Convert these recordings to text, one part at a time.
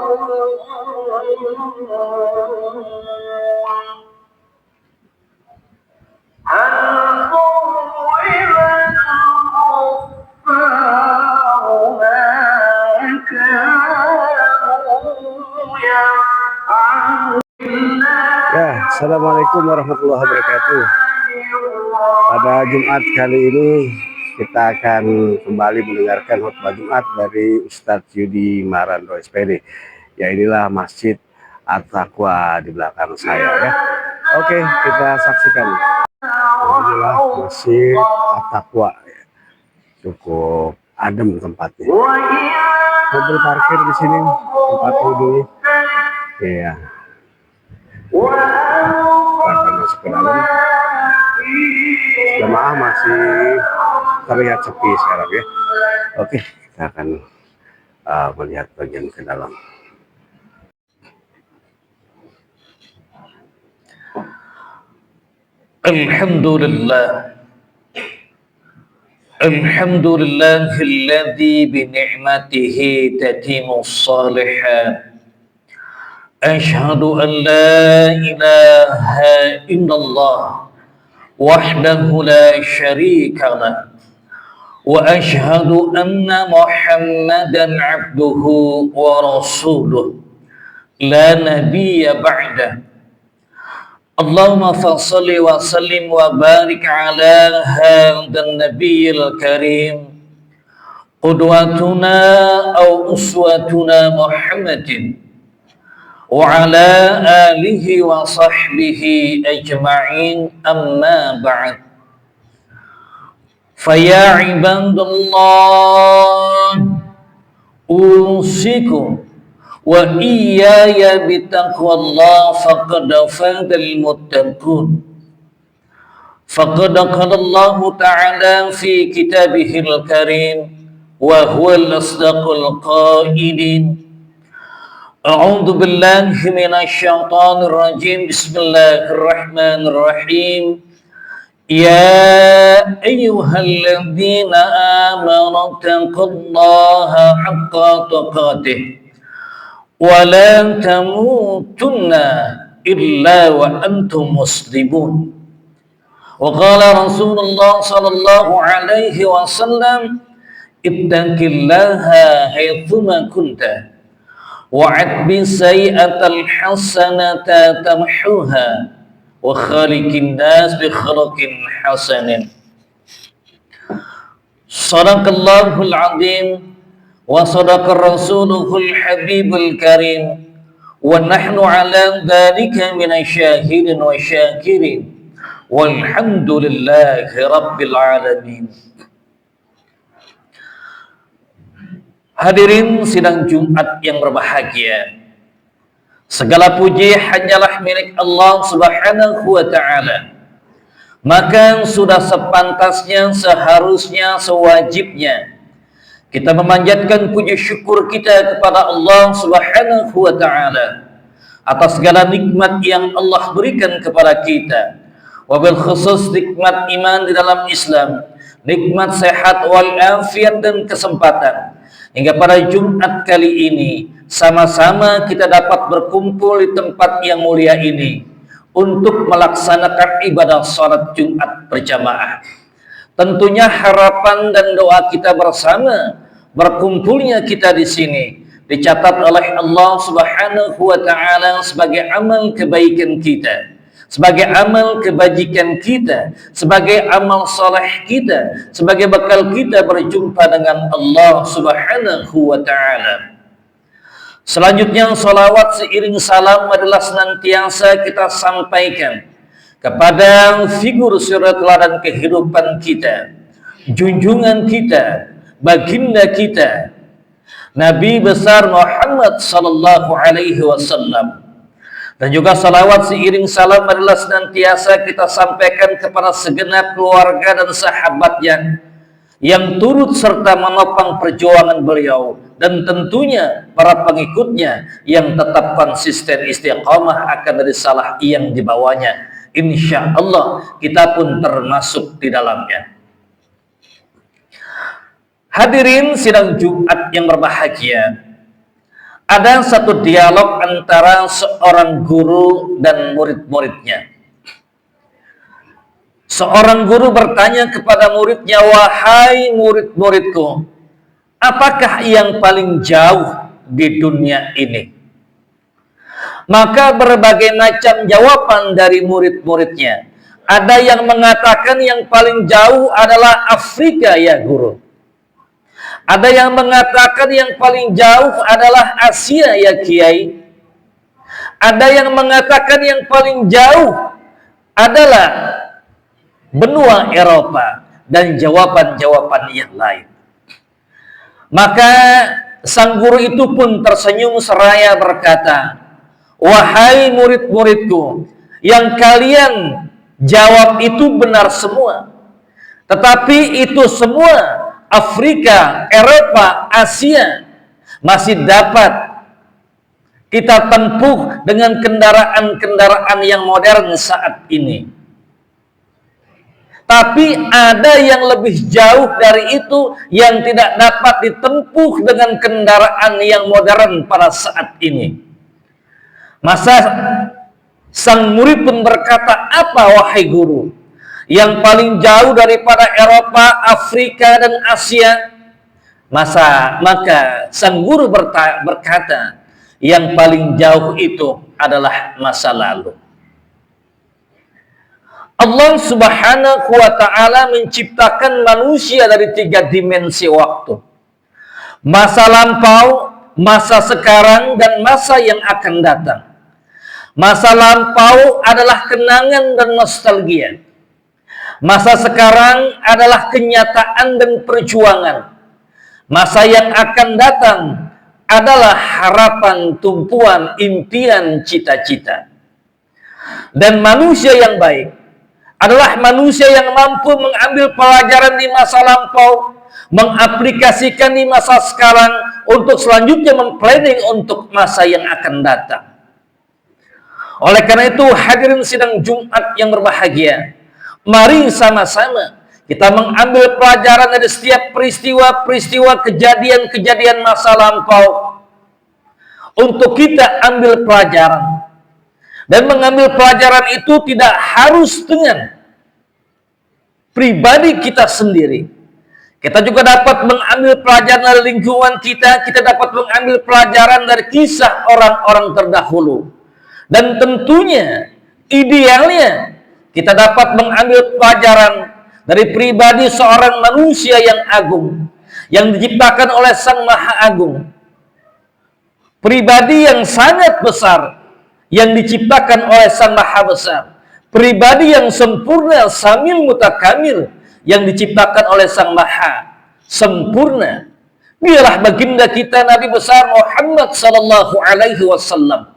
Ya, Assalamualaikum warahmatullahi wabarakatuh. Pada Jumat kali ini kita akan kembali mendengarkan khutbah Jumat dari Ustadz Yudi Marando SPD. Ya, inilah Masjid At-Taqwa di belakang saya ya. Oke, kita saksikan. Inilah Masjid At-Taqwa. Cukup adem tempatnya. Mobil parkir di sini, tempat wudhu. Ya. Kita akan masuk ke dalam. Jemaah masih terlihat sepi sekarang ya. Oke, kita akan melihat bagian ke dalam. Alhamdulillah. Alhamdulillahilladzi bi ni'matihi tatimmus shalihat. Asyhadu an la ilaha illallah wahdahu la syarika lah wa asyhadu anna Muhammadan abduhu wa rasuluh la nabiyya ba'dah. Allahumma fassalli wa sallim wa barik ala hadzal nabiyil karim qudwatuna aw uswatuna Muhammadin wa ala alihi wa sahbihi ajma'in, amma ba'd. Faya ibadallah, usikum wa iyaya bitaqwallah faqad fadal muttaqun. Faqad qala Allah ta'ala fi kitabihil karim wa huwal asdaqul qailin. A'udzu billahi minasyaitonir rajim. Bismillahirrahmanirrahim. Ya ayyuhalladzina amanu taqullaha haqqa tuqatih wa la tamutunna illa wa antum muslimun. Wa qala Rasulullah sallallahu alaihi wasallam, ittaqillaha haitsuma kunta wa'adbi sayyi'atal hasanata tamhuha wa khaliqin nas bi khuluqin hasanin. Sadaqallahul azim wa sadaqar rasuluhul habibul karim wa nahnu ala dzalika minasyahidin wa syakirin walhamdulillahi rabbil alamin. Hadirin sidang Jumat yang berbahagia, segala puji hanyalah milik Allah Subhanahu wa ta'ala. Maka sudah sepantasnya, seharusnya, sewajibnya kita memanjatkan puji syukur kita kepada Allah Subhanahu wa ta'ala atas segala nikmat yang Allah berikan kepada kita, wabil khusus nikmat iman di dalam Islam, nikmat sehat wal afiat dan kesempatan. Hingga pada Jumat kali ini sama-sama kita dapat berkumpul di tempat yang mulia ini untuk melaksanakan ibadah salat Jumat berjamaah. Tentunya harapan dan doa kita bersama berkumpulnya kita di sini dicatat oleh Allah Subhanahu wa ta'ala sebagai amal kebaikan kita, sebagai amal kebajikan kita, sebagai amal saleh kita, sebagai bekal kita berjumpa dengan Allah Subhanahu wa ta'ala. Selanjutnya, salawat seiring salam adalah senantiasa kita sampaikan kepada figur suri teladan kehidupan kita, junjungan kita, baginda kita, Nabi besar Muhammad sallallahu alaihi wasallam. Dan juga salawat seiring salam adalah senantiasa kita sampaikan kepada segenap keluarga dan sahabatnya yang turut serta menopang perjuangan beliau, dan tentunya para pengikutnya yang tetap konsisten istiqamah akan risalah yang dibawanya. Insya Allah kita pun termasuk di dalamnya. Hadirin sidang Jumat yang berbahagia, ada satu dialog antara seorang guru dan murid-muridnya. Seorang guru bertanya kepada muridnya, "Wahai murid-muridku, apakah yang paling jauh di dunia ini?" Maka berbagai macam jawaban dari murid-muridnya. Ada yang mengatakan yang paling jauh adalah Afrika ya guru. Ada yang mengatakan yang paling jauh adalah Asia ya kiai. Ada yang mengatakan yang paling jauh adalah benua Eropa, dan jawaban-jawaban yang lain. Maka sang guru itu pun tersenyum seraya berkata, "Wahai murid-muridku, yang kalian jawab itu benar semua. Tetapi itu semua, Afrika, Eropa, Asia, masih dapat kita tempuh dengan kendaraan-kendaraan yang modern saat ini. Tapi ada yang lebih jauh dari itu yang tidak dapat ditempuh dengan kendaraan yang modern pada saat ini." Masa sang murid pun berkata, "Apa wahai guru? Yang paling jauh daripada Eropa, Afrika, dan Asia?" Maka sang guru berkata, "Yang paling jauh itu adalah masa lalu." Allah Subhanahu wa ta'ala menciptakan manusia dari 3 dimensi waktu. Masa lampau, masa sekarang, dan masa yang akan datang. Masa lampau adalah kenangan dan nostalgia. Masa sekarang adalah kenyataan dan perjuangan. Masa yang akan datang adalah harapan, tumpuan, impian, cita-cita. Dan manusia yang baik adalah manusia yang mampu mengambil pelajaran di masa lampau, mengaplikasikan di masa sekarang, untuk selanjutnya memplanning untuk masa yang akan datang. Oleh karena itu, hadirin sidang Jumat yang berbahagia, mari sama-sama kita mengambil pelajaran dari setiap peristiwa-peristiwa, kejadian-kejadian masa lampau, untuk kita ambil pelajaran. Dan mengambil pelajaran itu tidak harus dengan pribadi kita sendiri. Kita juga dapat mengambil pelajaran dari lingkungan kita dapat mengambil pelajaran dari kisah orang-orang terdahulu. Dan tentunya, idealnya, kita dapat mengambil pelajaran dari pribadi seorang manusia yang agung, yang diciptakan oleh Sang Maha Agung. Pribadi yang sangat besar, yang diciptakan oleh Sang Maha Besar. Pribadi yang sempurna, samil mutakamil, yang diciptakan oleh Sang Maha Sempurna. Dialah baginda kita Nabi besar Muhammad sallallahu alaihi wasallam.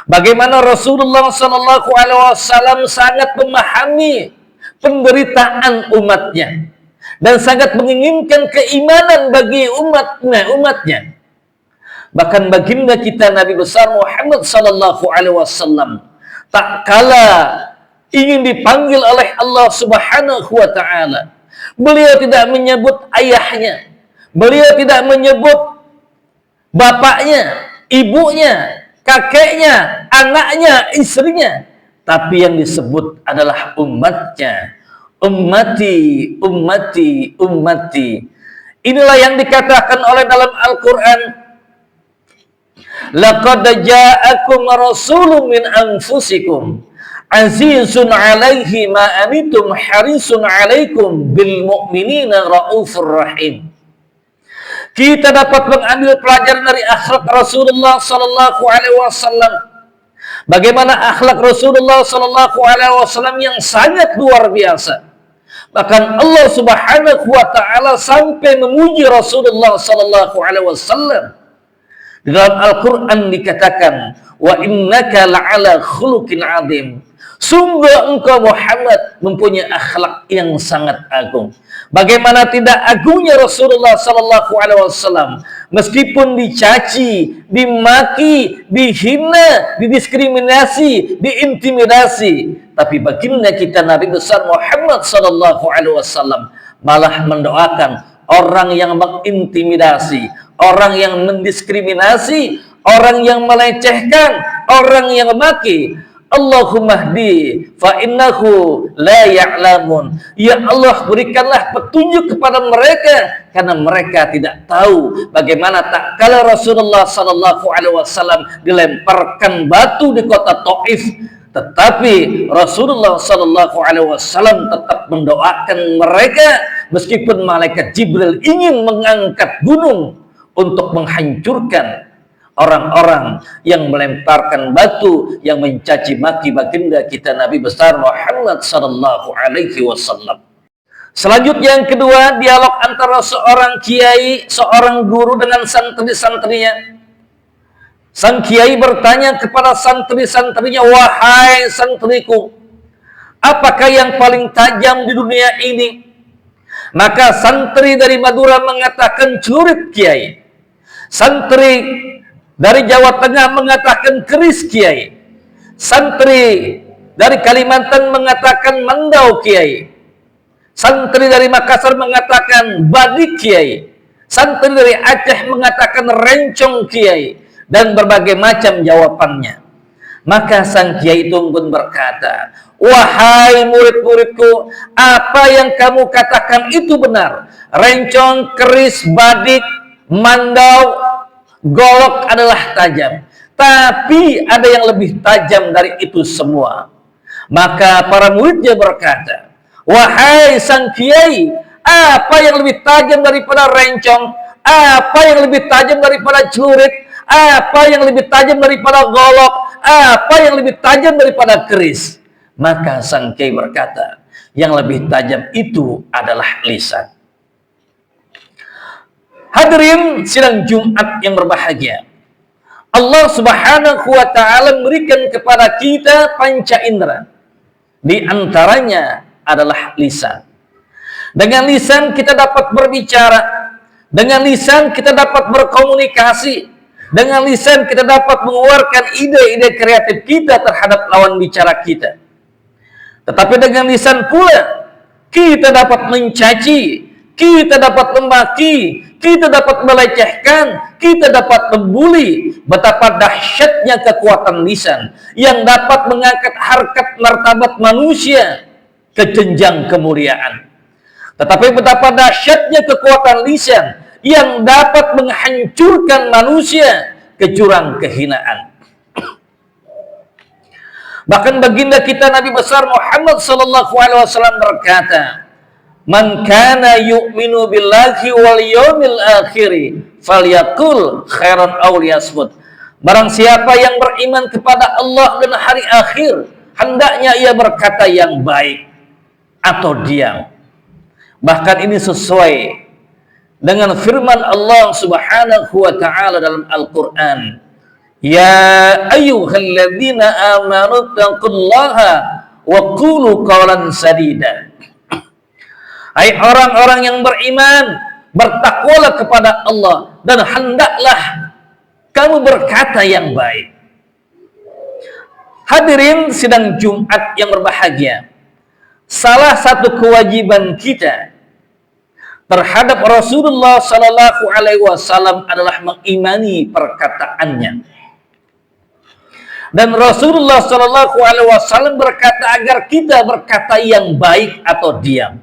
Bagaimana Rasulullah sallallahu alaihi wasallam sangat memahami penderitaan umatnya dan sangat menginginkan keimanan bagi umatnya. Bahkan baginda kita Nabi besar Muhammad sallallahu alaihi wasallam tak kala ingin dipanggil oleh Allah Subhanahu wa taala, beliau tidak menyebut ayahnya, beliau tidak menyebut bapaknya, ibunya, kakeknya, anaknya, istrinya, tapi yang disebut adalah umatnya. Ummati, ummati, ummati. Inilah yang dikatakan oleh dalam Al-Quran, "Laqad ja'akum rasulun min anfusikum azizun 'alaihi ma anitum harisun 'alaikum bil mu'minina raufur rahim." Kita dapat mengambil pelajaran dari akhlak Rasulullah sallallahu alaihi wasallam. Bagaimana akhlak Rasulullah sallallahu alaihi wasallam yang sangat luar biasa. Bahkan Allah Subhanahu wa taala sampai memuji Rasulullah sallallahu alaihi wasallam. Di dalam Al-Qur'an dikatakan, "Wa innaka la'ala khuluqin 'adzim." Sungguh engkau Muhammad mempunyai akhlak yang sangat agung. Bagaimana tidak agungnya Rasulullah sallallahu alaihi wasallam, meskipun dicaci, dimaki, dihina, didiskriminasi, diintimidasi, tapi baginda kita Nabi besar Muhammad sallallahu alaihi wasallam malah mendoakan orang yang mengintimidasi, orang yang mendiskriminasi, orang yang melecehkan, orang yang memaki. Allahumma hdi fa innahu la ya'lamun. Ya Allah, berikanlah petunjuk kepada mereka karena mereka tidak tahu. Bagaimana tak kala Rasulullah sallallahu alaihi wasallam dilemparkan batu di kota Taif, tetapi Rasulullah sallallahu alaihi wasallam tetap mendoakan mereka meskipun malaikat Jibril ingin mengangkat gunung untuk menghancurkan orang-orang yang melemparkan batu, yang mencaci maki baginda kita Nabi besar Muhammad sallallahu alaihi wasallam. Selanjutnya yang kedua, dialog antara seorang kiai, seorang guru dengan santri-santrinya. Sang kiai bertanya kepada santri-santrinya, "Wahai santriku, apakah yang paling tajam di dunia ini?" Maka santri dari Madura mengatakan celurit kiai. Santri dari Jawa Tengah mengatakan keris kiai. Santri dari Kalimantan mengatakan mandau kiai. Santri dari Makassar mengatakan badik kiai. Santri dari Aceh mengatakan rencong kiai. Dan berbagai macam jawabannya. Maka sang kiai itu pun berkata, "Wahai murid-muridku, apa yang kamu katakan itu benar. Rencong, keris, badik, mandau, golok adalah tajam. Tapi ada yang lebih tajam dari itu semua." Maka para muridnya berkata, "Wahai sang kiai, apa yang lebih tajam daripada rencong? Apa yang lebih tajam daripada celurit? Apa yang lebih tajam daripada golok? Apa yang lebih tajam daripada keris?" Maka sang kiai berkata, yang lebih tajam itu adalah lisan. Hadirin sidang Jumat yang berbahagia, Allah Subhanahu wa ta'ala memberikan kepada kita panca indera. Di antaranya adalah lisan. Dengan lisan kita dapat berbicara. Dengan lisan kita dapat berkomunikasi. Dengan lisan kita dapat mengeluarkan ide-ide kreatif kita terhadap lawan bicara kita. Tetapi dengan lisan pula kita dapat mencaci, kita dapat memaki, kita dapat melecehkan, kita dapat membuli. Betapa dahsyatnya kekuatan lisan yang dapat mengangkat harkat martabat manusia ke jenjang kemuliaan. Tetapi betapa dahsyatnya kekuatan lisan yang dapat menghancurkan manusia ke jurang kehinaan. Bahkan baginda kita Nabi besar Muhammad sallallahu alaihi wasallam berkata, "Man kana yu'minu billahi wal yawmil akhir falyaqul khairan aw liyasmut." Barang siapa yang beriman kepada Allah dan hari akhir, hendaknya ia berkata yang baik atau diam. Bahkan ini sesuai dengan firman Allah Subhanahu wa ta'ala dalam Al-Quran, "Ya ayyuhalladzina amanu taqullaha wa qulu qawlan sadida." Hai orang-orang yang beriman, bertakwalah kepada Allah dan hendaklah kamu berkata yang baik. Hadirin sidang Jumat yang berbahagia, salah satu kewajiban kita terhadap Rasulullah sallallahu alaihi wasallam adalah mengimani perkataannya. Dan Rasulullah sallallahu alaihi wasallam berkata agar kita berkata yang baik atau diam.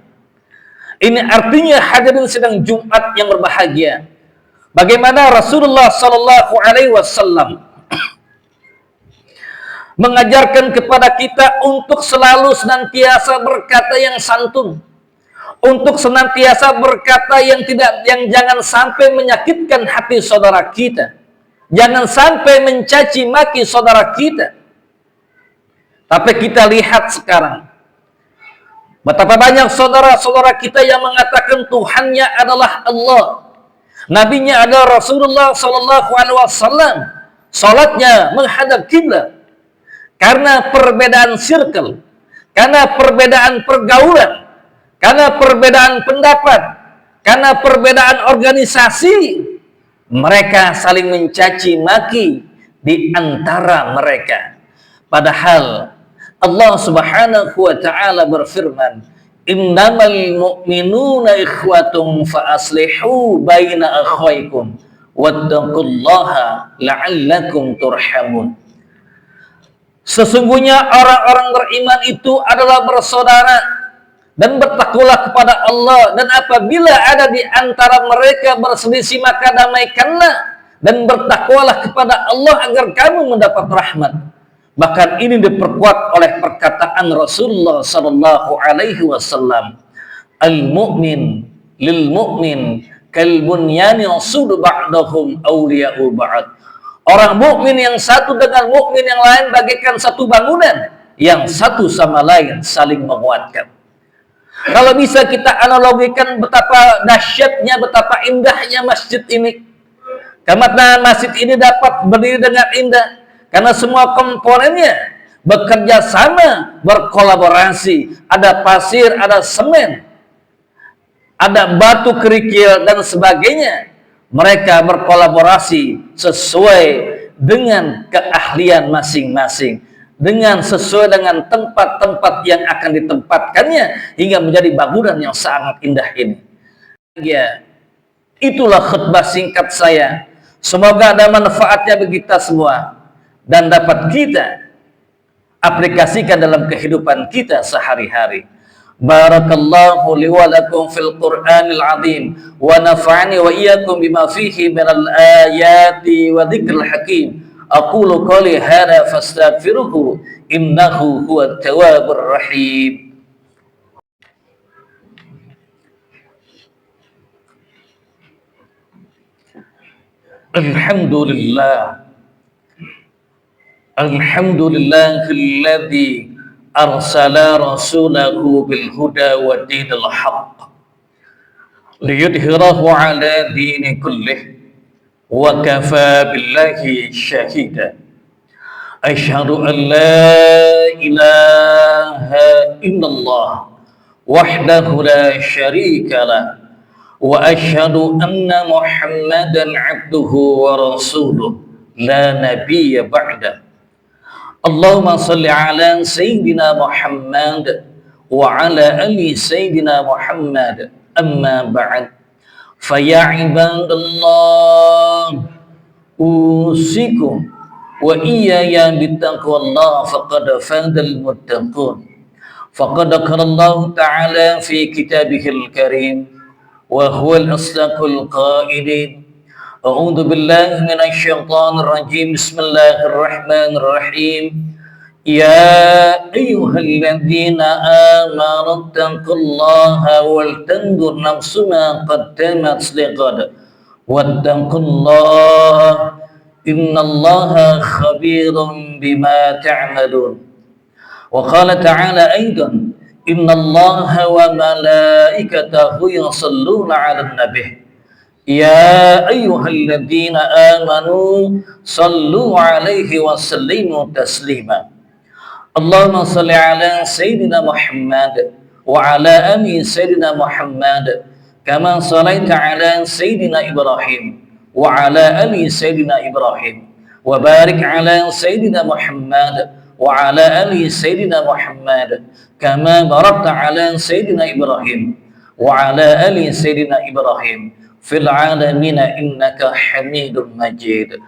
Ini artinya hadirin sidang Jumat yang berbahagia, bagaimana Rasulullah sallallahu alaihi wasallam mengajarkan kepada kita untuk selalu senantiasa berkata yang santun, untuk senantiasa berkata yang jangan sampai menyakitkan hati saudara kita, jangan sampai mencaci maki saudara kita. Tapi kita lihat sekarang betapa banyak saudara-saudara kita yang mengatakan Tuhannya adalah Allah, nabinya adalah Rasulullah sallallahu alaihi wasallam, salatnya menghadap kiblat. Karena perbedaan circle, karena perbedaan pergaulan, karena perbedaan pendapat, karena perbedaan organisasi, mereka saling mencaci maki di antara mereka. Padahal Allah Subhanahu wa ta'ala berfirman, "Innamal mu'minuna ikhwatum fa aslihu baina akhwaikum wattaqullaha la'allakum turhamun. Sesungguhnya orang-orang beriman itu adalah bersaudara dan bertakwalah kepada Allah, dan apabila ada di antara mereka berselisih maka damaikanlah dan bertakwalah kepada Allah agar kamu mendapat rahmat. Bahkan ini diperkuat oleh perkataan Rasulullah sallallahu alaihi wasallam, al-mu'min lil mu'min kal bunyani yasudu ba'dahum awliya'u ba'd. Orang mukmin yang satu dengan mukmin yang lain bagaikan satu bangunan yang satu sama lain saling menguatkan. Kalau bisa kita analogikan betapa dahsyatnya, betapa indahnya masjid ini. Karena masjid ini dapat berdiri dengan indah karena semua komponennya bekerja sama, berkolaborasi. Ada pasir, ada semen, ada batu kerikil dan sebagainya. Mereka berkolaborasi sesuai dengan keahlian masing-masing, dengan sesuai dengan tempat-tempat yang akan ditempatkannya hingga menjadi bangunan yang sangat indah ini. Ya, itulah khutbah singkat saya. Semoga ada manfaatnya bagi kita semua dan dapat kita aplikasikan dalam kehidupan kita sehari-hari. Barakallahu li wa lakum fil Qur'anil azim wa nafa'ani wa iyyakum bima fihi minal ayati wa dzikril hakim. Aqulu qouli hadza fastaghfiruhu innahu huwat tawwabur rahim. Alhamdulillahilladzi arsala rasulahu bil huda wa dinil haqq liyudhhirahu ala dini kullih wa kafa billahi syahida. Asyhadu an la ilaha illallah wahdahu la syarika lah wa asyhadu anna Muhammadan abduhu wa rasuluh la nabiyya ba'da. Allahumma salli ala Sayyidina Muhammad wa ala ali Sayyidina Muhammad, amma ba'd. Faya ibadallah, usikum wa iyaya bittaqwallah faqad fadal muttaqun. Faqad qala Allah ta'ala fi kitabihil karim wa huwal asdaqul qailin. A'udzu billahi minasy syaithanir rajim. Bismillahirrahmanirrahim. Ya ayyuhalladzina amanu taqullaha wal tanzur nafsum ma qaddamat lighad wattaqullaha innallaha khabirum bima ta'malun. Wa qala ta'ala aidan innallaha wa malaikatahu yusalluna 'alan nabiy. Ya ayyuhalladzina amanu sallu alaihi wa sallimu taslima. Allahumma salli ala Sayyidina Muhammad wa ala ali Sayyidina Muhammad kama sallaita ala Sayyidina Ibrahim wa ala ali Sayyidina Ibrahim wa barik ala Sayyidina Muhammad wa ala ali Sayyidina Muhammad kama barakta ala Sayyidina Ibrahim wa ala ali Sayyidina Ibrahim fil alamina innaka hamidun majid.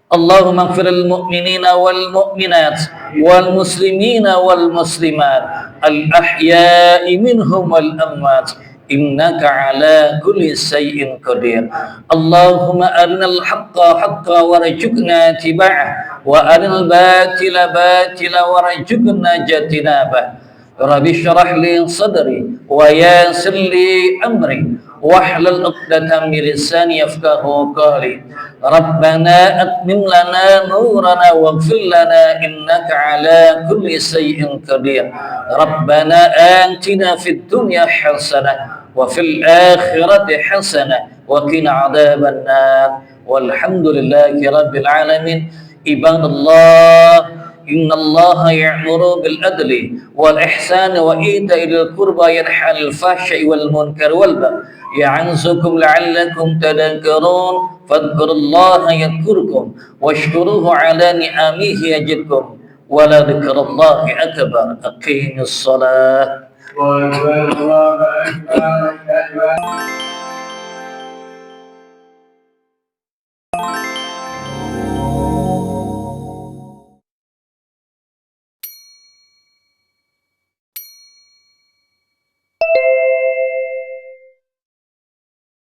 Allahumma ighfir lil mu'minina wal mu'minat wal muslimina wal muslimat al ahya'i minhum wal amwat innaka ala kulli shay'in qadir. Allahumma arinal haqqa haqqa warzuqna ittiba'ah wa arinal batila batila warzuqna ijtinabah. Rabbi shrah li sadri wa yassir li amri wahlul 'uqdatam min lisani yafqahu qawli. Rabbana atmim lana nurana waghfir lana innaka ala kulli shay'in qadir. Rabbana atina fid dunya hasanah wa fil akhirati hasanah wa qina adzaban nar. Walhamdulillahi rabbil alamin. Ibadallah, innallaha ya'muru bil adli wal ihsani wa ita'i dzil qurba yanha 'anil fahsya'i wal munkari wal baghi ya'idzukum la'allakum tadhakkarun. Fadhkurullaha yadhkurkum washkuruhu 'ala ni'amihi yazidkum wa la dzikrullahi akbar. Aqimis shalah.